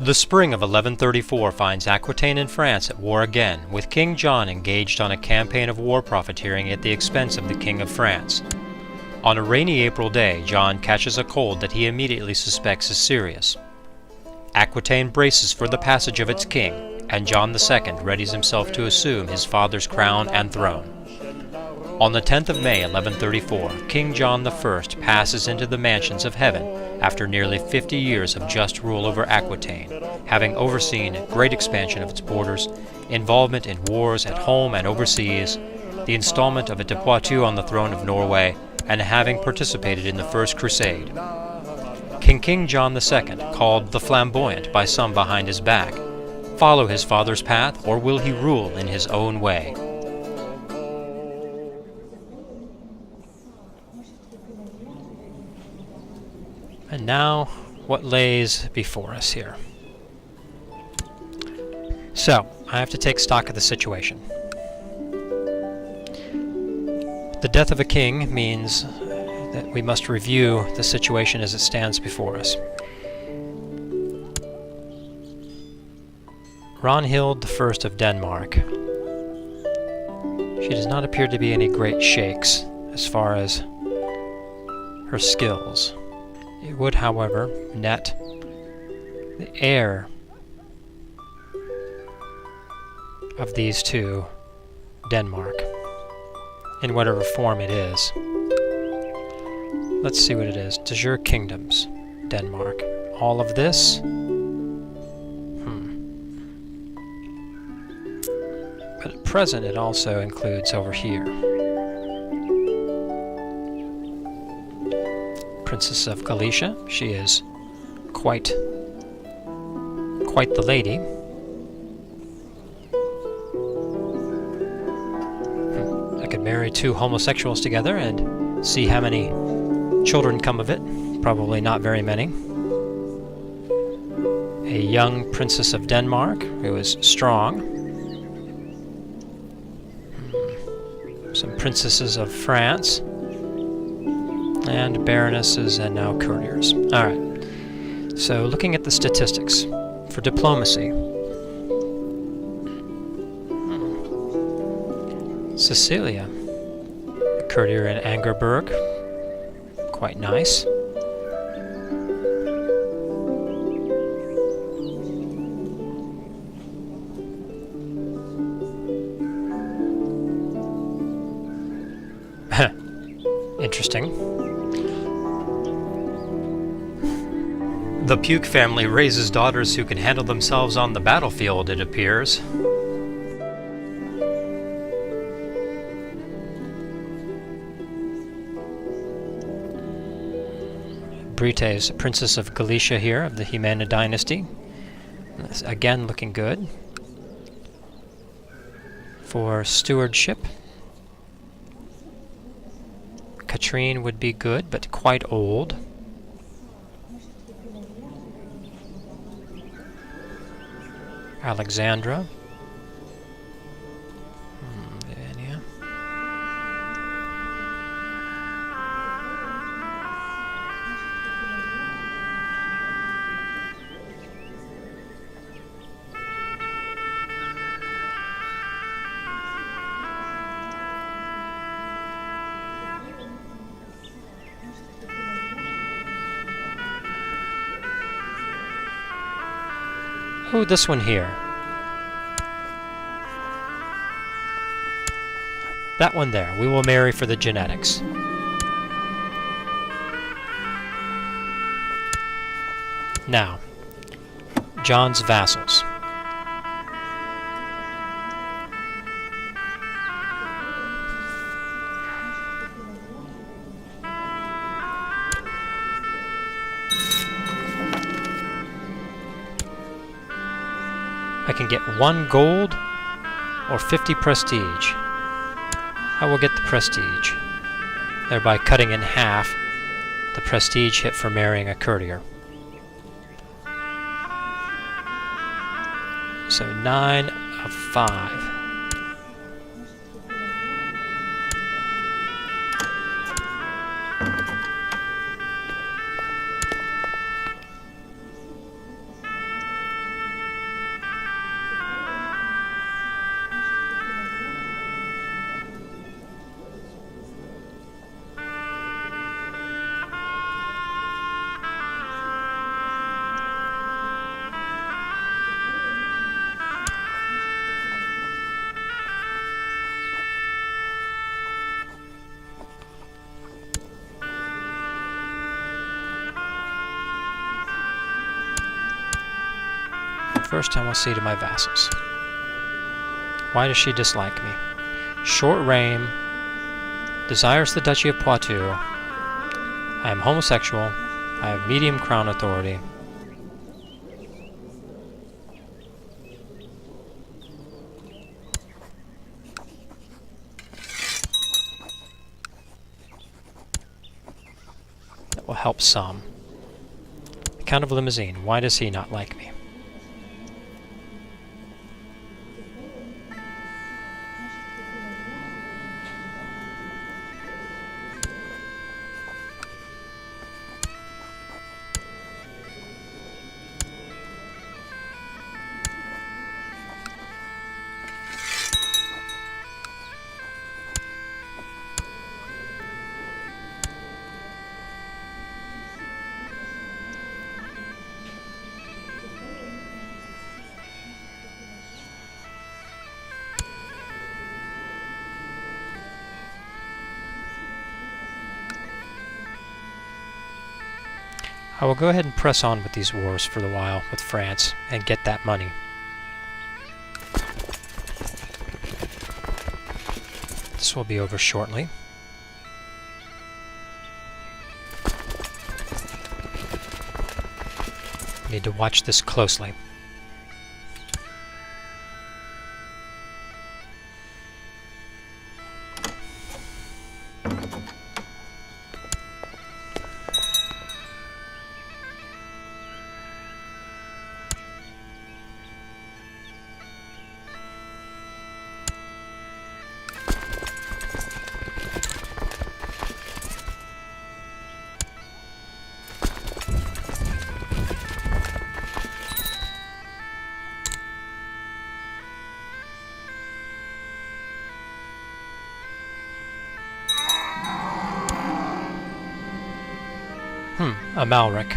The spring of 1134 finds Aquitaine and France at war again, with King John engaged on a campaign of war profiteering at the expense of the King of France. On a rainy April day, John catches a cold that he immediately suspects is serious. Aquitaine braces for the passage of its king, and John II readies himself to assume his father's crown and throne. On the 10th of May, 1134, King John I passes into the mansions of heaven after nearly 50 years of just rule over Aquitaine, having overseen great expansion of its borders, involvement in wars at home and overseas, the installment of a de Poitou on the throne of Norway, and having participated in the First Crusade. Can King John II, called the Flamboyant by some behind his back, follow his father's path, or will he rule in his own way? And now, what lays before us here? So, I have to take stock of the situation. The death of a king means that we must review the situation as it stands before us. Ragnhild I of Denmark. She does not appear to be any great shakes as far as her skills. It would, however, net the heir of these two Denmark, in whatever form it is. Let's see what it is. De jure kingdoms, Denmark. All of this? But at present it also includes over here. Princess of Galicia. She is quite the lady. I could marry two homosexuals together and see how many children come of it. Probably not very many. A young princess of Denmark who is strong. Some princesses of France. And baronesses and now courtiers. Alright, so looking at the statistics for diplomacy. Cecilia, a courtier in Angerburg, quite nice. Interesting. The Puke family raises daughters who can handle themselves on the battlefield, it appears. Brite is Princess of Galicia here, of the Jehan dynasty. Again, looking good. For stewardship, Katrine would be good, but quite old. Alexandra. Vivania. Oh, this one here. That one there. We will marry for the genetics. Now, John's vassals. I can get 1 gold or 50 prestige. I will get the prestige, thereby cutting in half the prestige hit for marrying a courtier. So 9 of 5. First I will see to my vassals. Why does she dislike me? Short reign, desires the Duchy of Poitou. I am homosexual. I have medium crown authority. That will help some. The Count of Limousine. Why does he not like me? I will go ahead and press on with these wars for a while with France and get that money. This will be over shortly. Need to watch this closely. Amalric.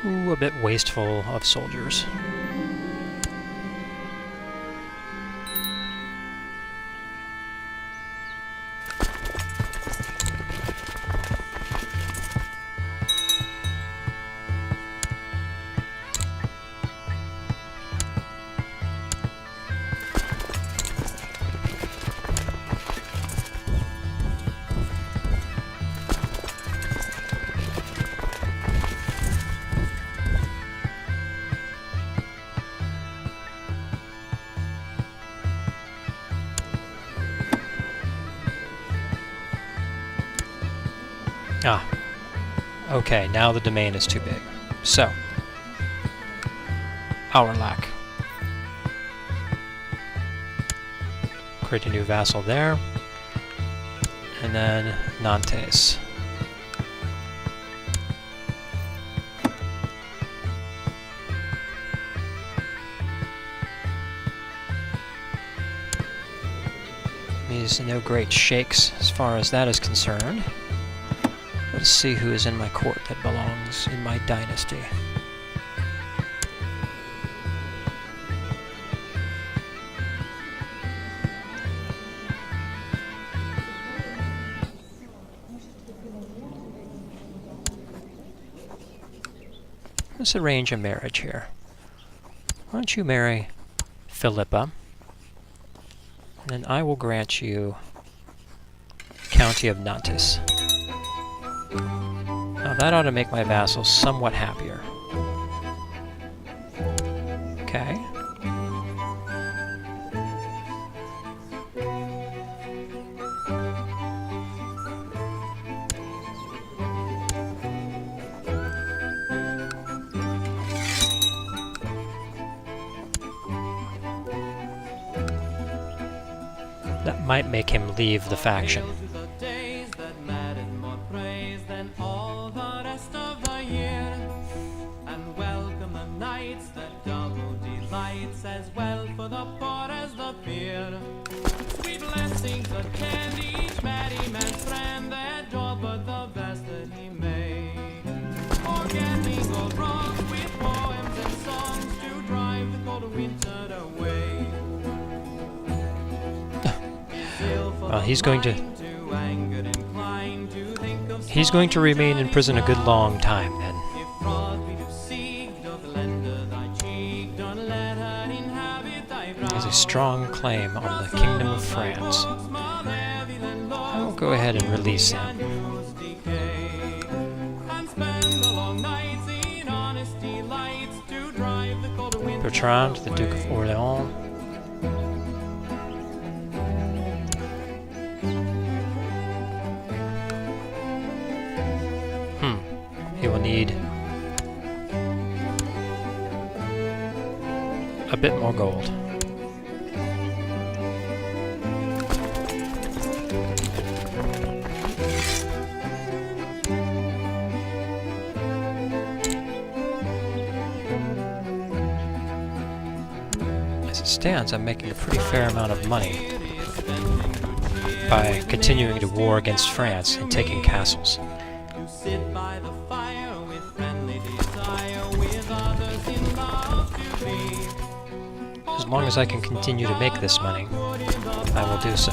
Ooh, a bit wasteful of soldiers. Ah, okay, now the domain is too big. So, Aurelac. Create a new vassal there. And then Nantes. These no great shakes as far as that is concerned. Let's see who is in my court that belongs in my dynasty. Let's arrange a marriage here. Why don't you marry Philippa? And then I will grant you County of Nantes. Now that ought to make my vassals somewhat happier. Okay. That might make him leave the faction. As well for the poor as the peer. Sweet blessings attend each merry man's friend, their job but the best that he may. Forgetting all wrongs with poems and songs to drive the cold winter away. Well, he's going to remain in prison a good long time then. He has a strong claim on the Kingdom of France. I will go ahead and release him. Bertrand, the Duke of Orleans. He will need a bit more gold. As it stands, I'm making a pretty fair amount of money by continuing to war against France and taking castles. As long as I can continue to make this money, I will do so.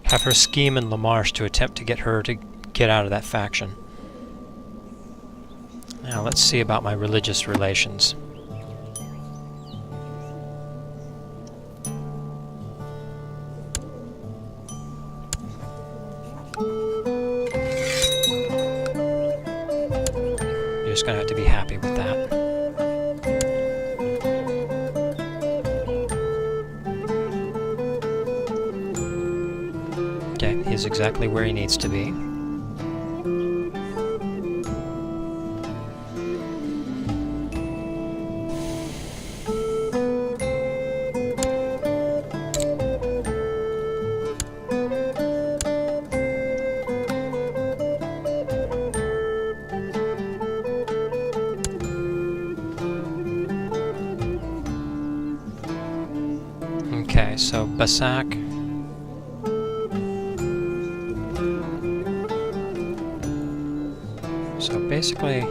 Have her scheme in La Marche to attempt to get her to get out of that faction. Now let's see about my religious relations. You're just gonna have to be happy with that. Okay, he's exactly where he needs to be. Okay, so Bassac. So basically,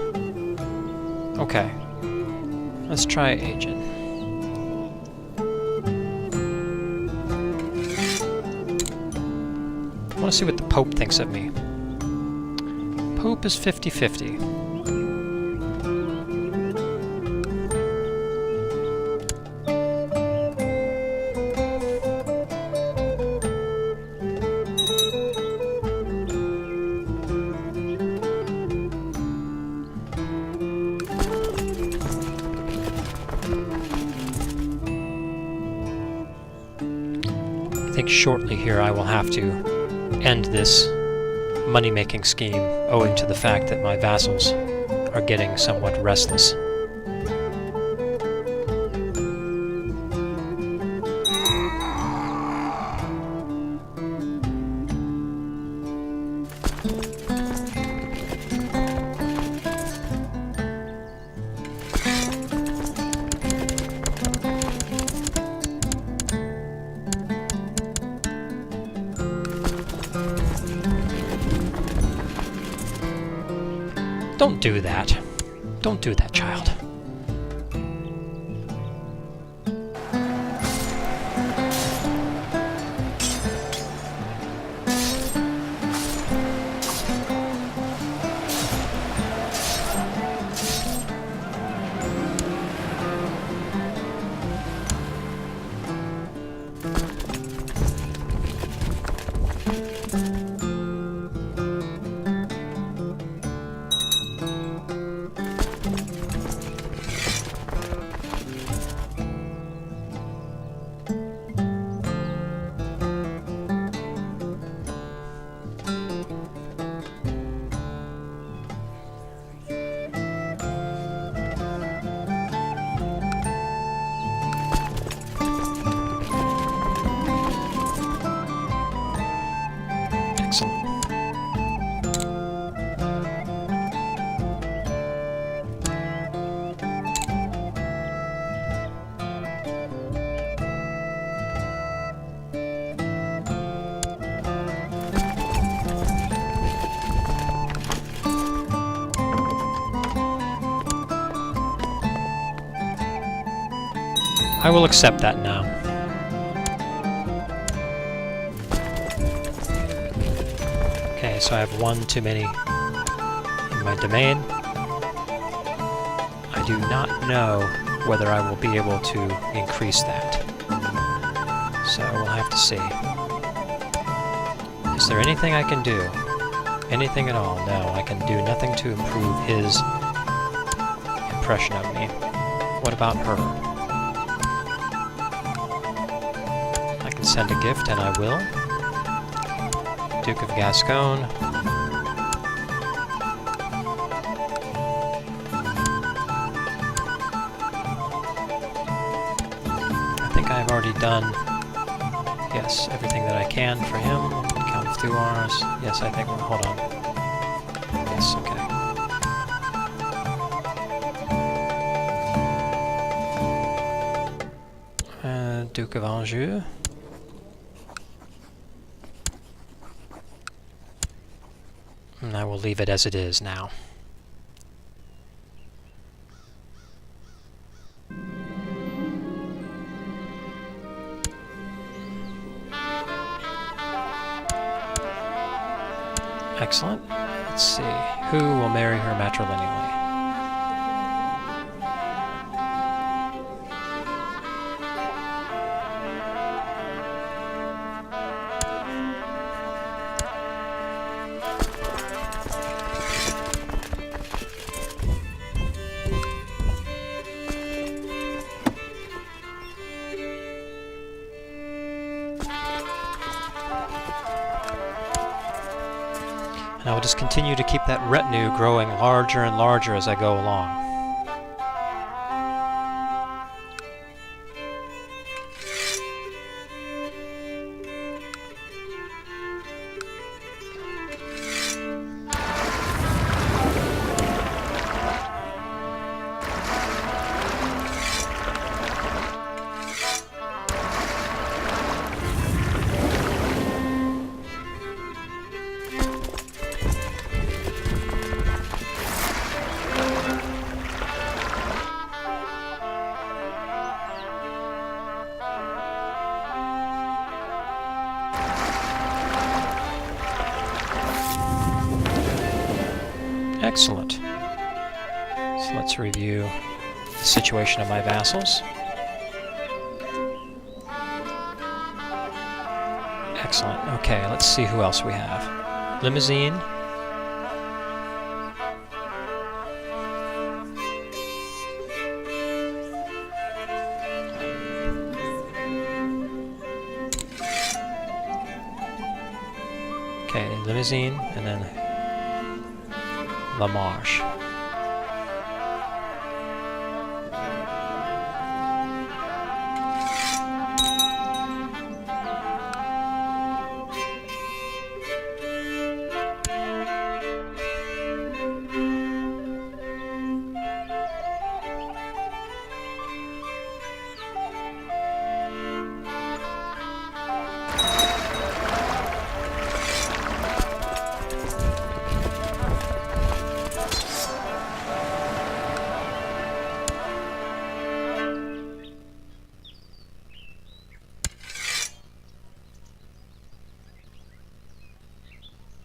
okay, let's try Agent. I want to see what the Pope thinks of me. Pope is 50-50. I think shortly here I will have to end this money-making scheme owing to the fact that my vassals are getting somewhat restless. Don't do that. Don't do that, child. I will accept that now. Okay, so I have one too many in my domain. I do not know whether I will be able to increase that. So we'll have to see. Is there anything I can do? Anything at all? No, I can do nothing to improve his impression of me. What about her? I can send a gift, and I will. Duke of Gascon. I think I've already done, yes, everything that I can for him. Count of 2 R's. Yes, I think, hold on. Yes, okay. Duke of Anjou. And I will leave it as it is now. Excellent. Let's see. Who will marry her matrilineally? And I will just continue to keep that retinue growing larger and larger as I go along. Excellent. So let's review the situation of my vassals. Excellent. Okay, let's see who else we have. Limousine. Okay, Limousine, and then La Marche.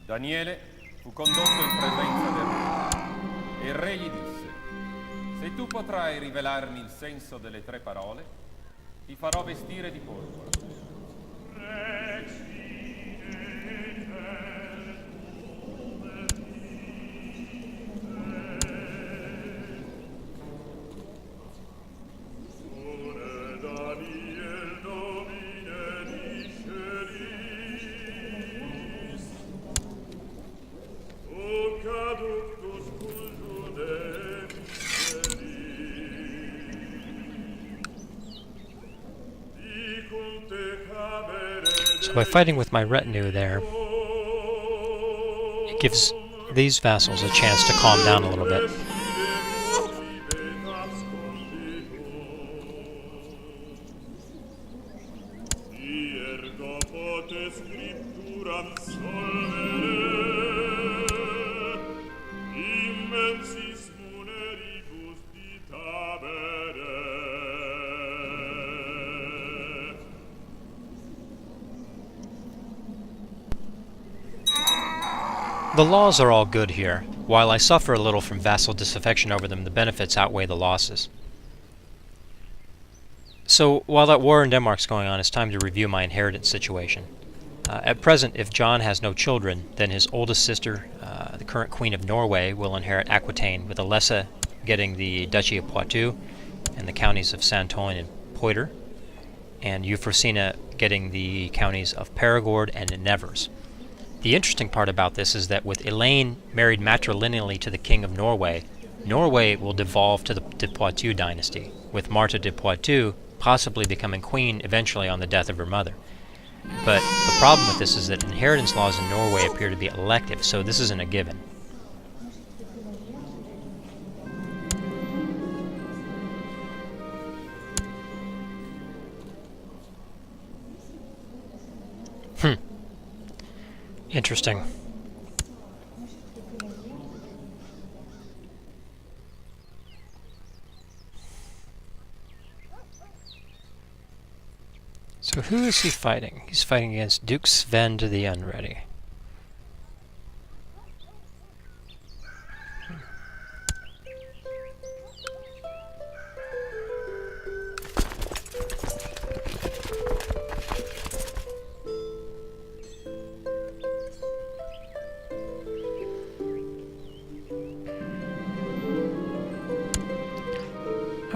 Daniele fu condotto in presenza del re, e il re gli disse: se tu potrai rivelarmi il senso delle 3 parole, ti farò vestire di porpora. So by fighting with my retinue there, it gives these vassals a chance to calm down a little bit. The laws are all good here. While I suffer a little from vassal disaffection over them, the benefits outweigh the losses. So, while that war in Denmark's going on, it's time to review my inheritance situation. At present, if John has no children, then his oldest sister, the current Queen of Norway, will inherit Aquitaine, with Alessa getting the Duchy of Poitou and the counties of Santoine and Poitiers, and Euphrosyne getting the counties of Perigord and Nevers. The interesting part about this is that with Elaine married matrilineally to the King of Norway, Norway will devolve to the de Poitou dynasty, with Martha de Poitou possibly becoming queen eventually on the death of her mother. But the problem with this is that inheritance laws in Norway appear to be elective, so this isn't a given. Interesting. So who is he fighting? He's fighting against Duke Sven the Unready.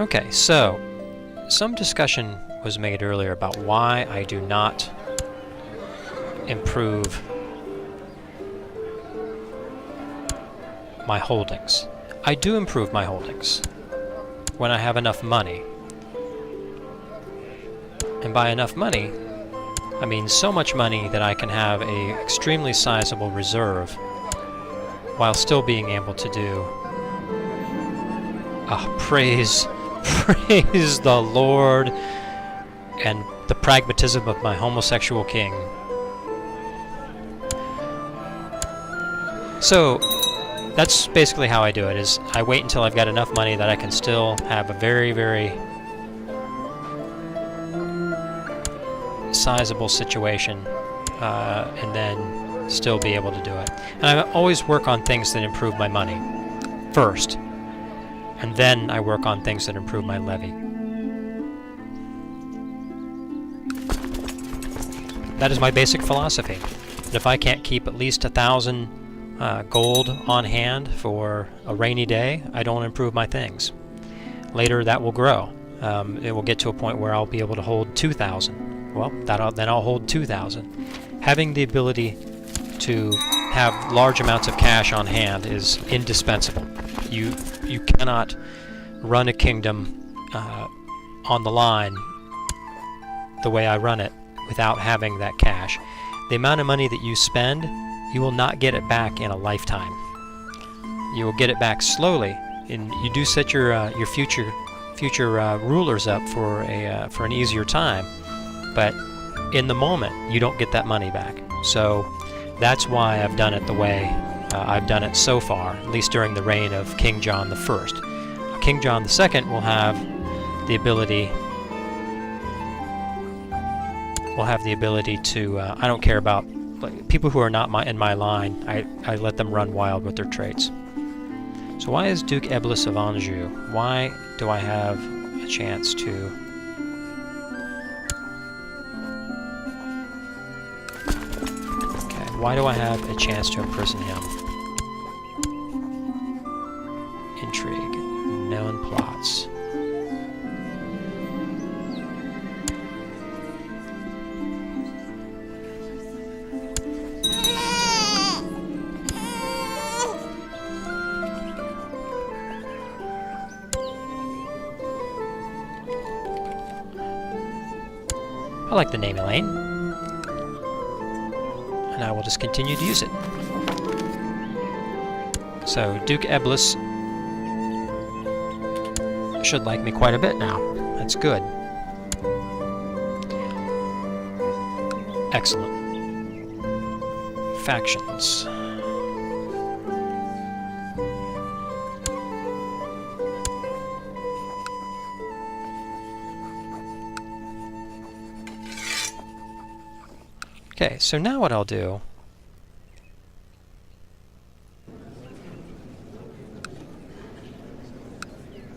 Okay, so some discussion was made earlier about why I do not improve my holdings. I do improve my holdings when I have enough money. And by enough money, I mean so much money that I can have a extremely sizable reserve while still being able to do praise the Lord and the pragmatism of my homosexual king. So that's basically how I do it, is I wait until I've got enough money that I can still have a very, very sizable situation and then still be able to do it. And I always work on things that improve my money first, and then I work on things that improve my levy. That is my basic philosophy. And if I can't keep at least 1,000 gold on hand for a rainy day, I don't improve my things. Later that will grow. It will get to a point where I'll be able to hold 2,000. Well, then I'll hold 2,000. Having the ability to have large amounts of cash on hand is indispensable. You cannot run a kingdom on the line the way I run it without having that cash. The amount of money that you spend, you will not get it back in a lifetime. You will get it back slowly, and you do set your future rulers up for an easier time, but in the moment you don't get that money back. So that's why I've done it the way I've done it so far, at least during the reign of King John I. King John II will have the ability to, I don't care about people who are not in my line. I let them run wild with their traits. So why is Duke Eblis of Anjou? Why do I have a chance to... Okay, why do I have a chance to imprison him? Intrigue. Known plots. I like the name Elaine, and I will just continue to use it. So Duke Eblis should like me quite a bit now. That's good. Excellent. Factions. Okay, so now what I'll do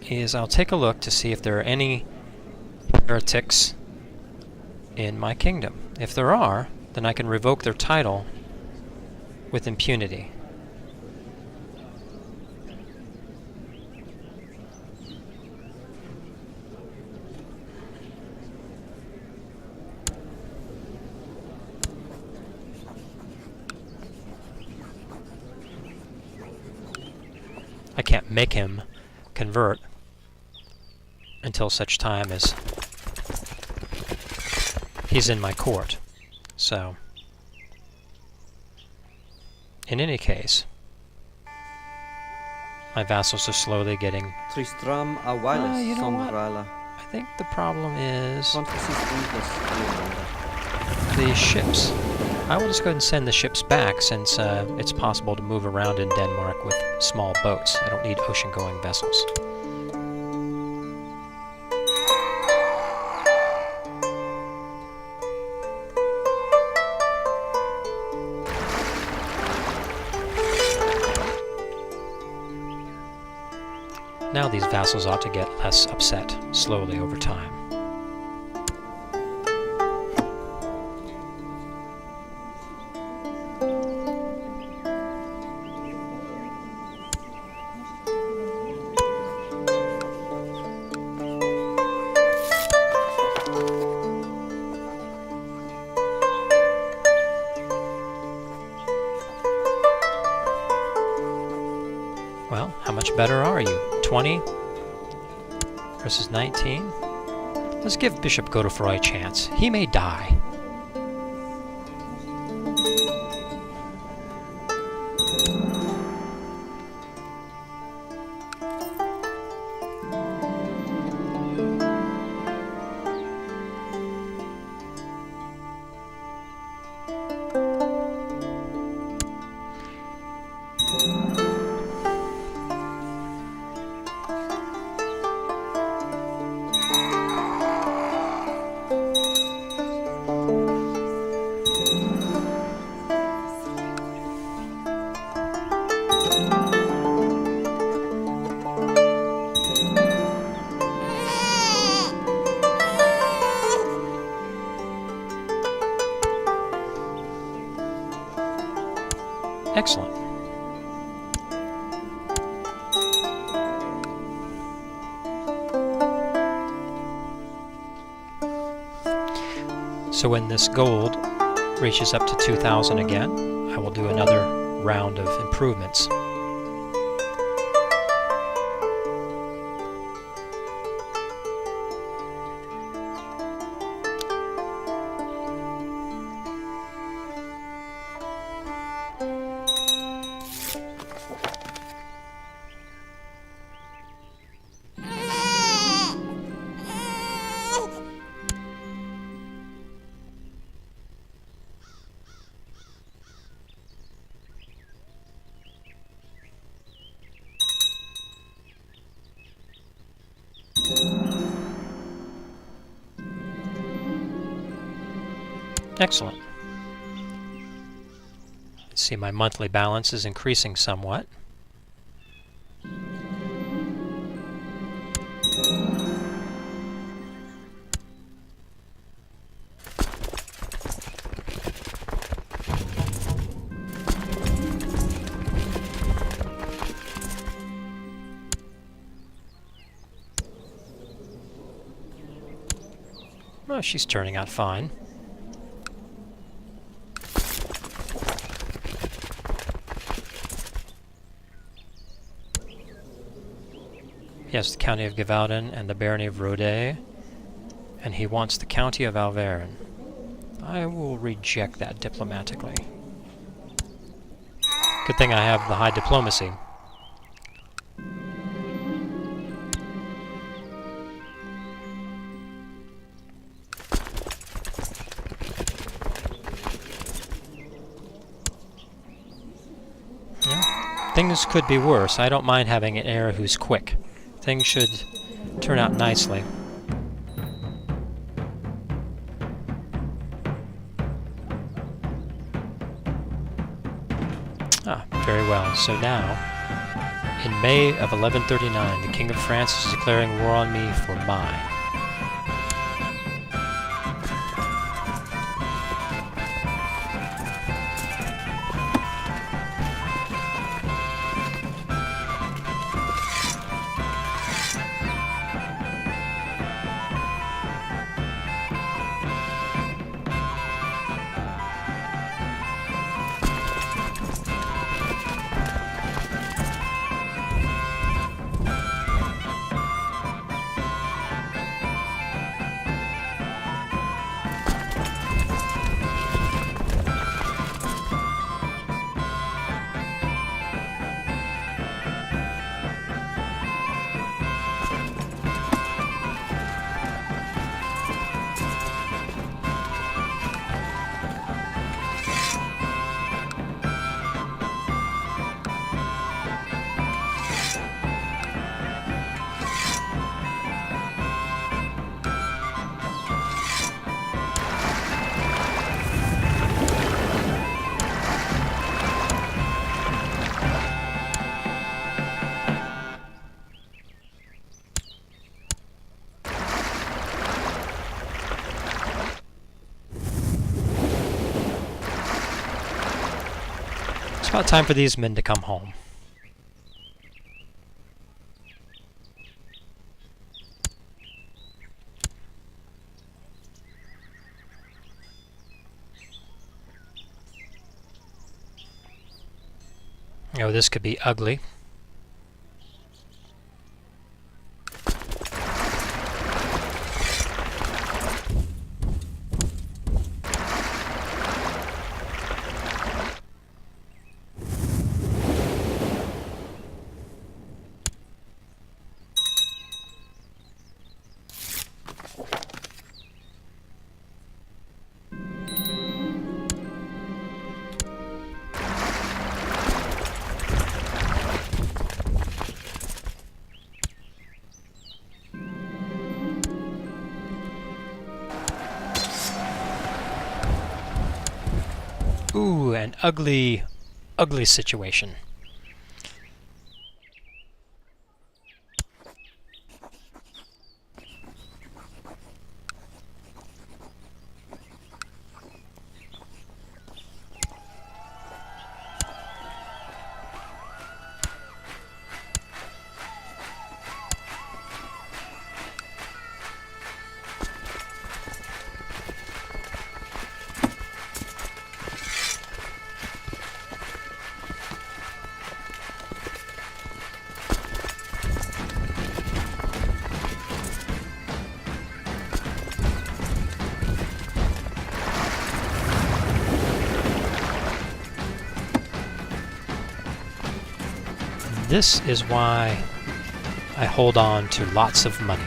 is I'll take a look to see if there are any heretics in my kingdom. If there are, then I can revoke their title with impunity. I can't make him convert until such time as he's in my court. So, in any case, my vassals are slowly getting... Tristram a Wales, you know what? Sombrala. I think the problem is Francis the ships. I will just go ahead and send the ships back, since it's possible to move around in Denmark with small boats. I don't need ocean-going vessels. Now these vassals ought to get less upset slowly over time. Well, how much better are you? 20 versus 19? Let's give Bishop Godefroy a chance. He may die. Excellent. So when this gold reaches up to 2,000 again, I will do another round of improvements. Excellent. See, my monthly balance is increasing somewhat. Well, she's turning out fine. He has the county of Gevaudan and the barony of Rodez, and he wants the county of Auvergne. I will reject that diplomatically. Good thing I have the high diplomacy. Yeah. Things could be worse. I don't mind having an heir who's quick. Things should turn out nicely. Ah, very well. So now, In May of 1139, the King of France is declaring war on me for mine. It's about time for these men to come home. Oh, this could be ugly. Ooh, an ugly, ugly situation. This is why I hold on to lots of money.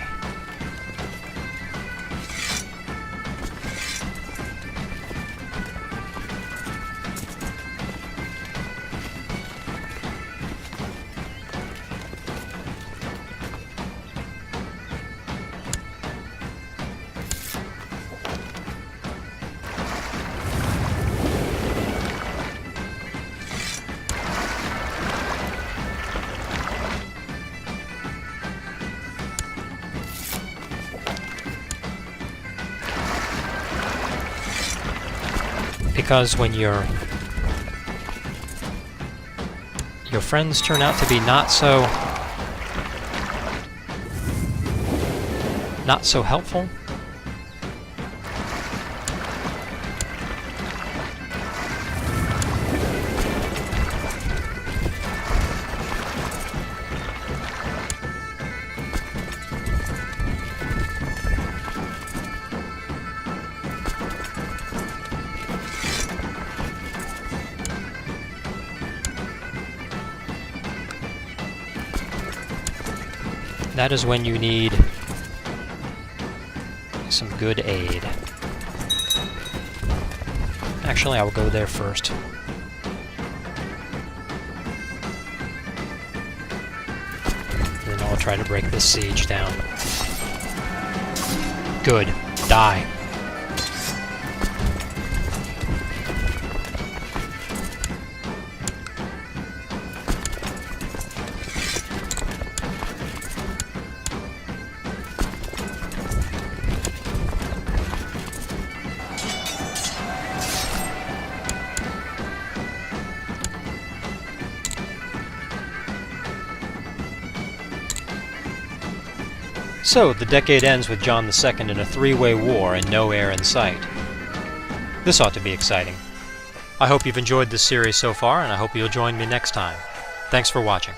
Because when your friends turn out to be not so helpful, that is when you need some good aid. Actually, I will go there first. And then I'll try to break this siege down. Good. Die. So, the decade ends with John II in a three-way war and no heir in sight. This ought to be exciting. I hope you've enjoyed this series so far, and I hope you'll join me next time. Thanks for watching.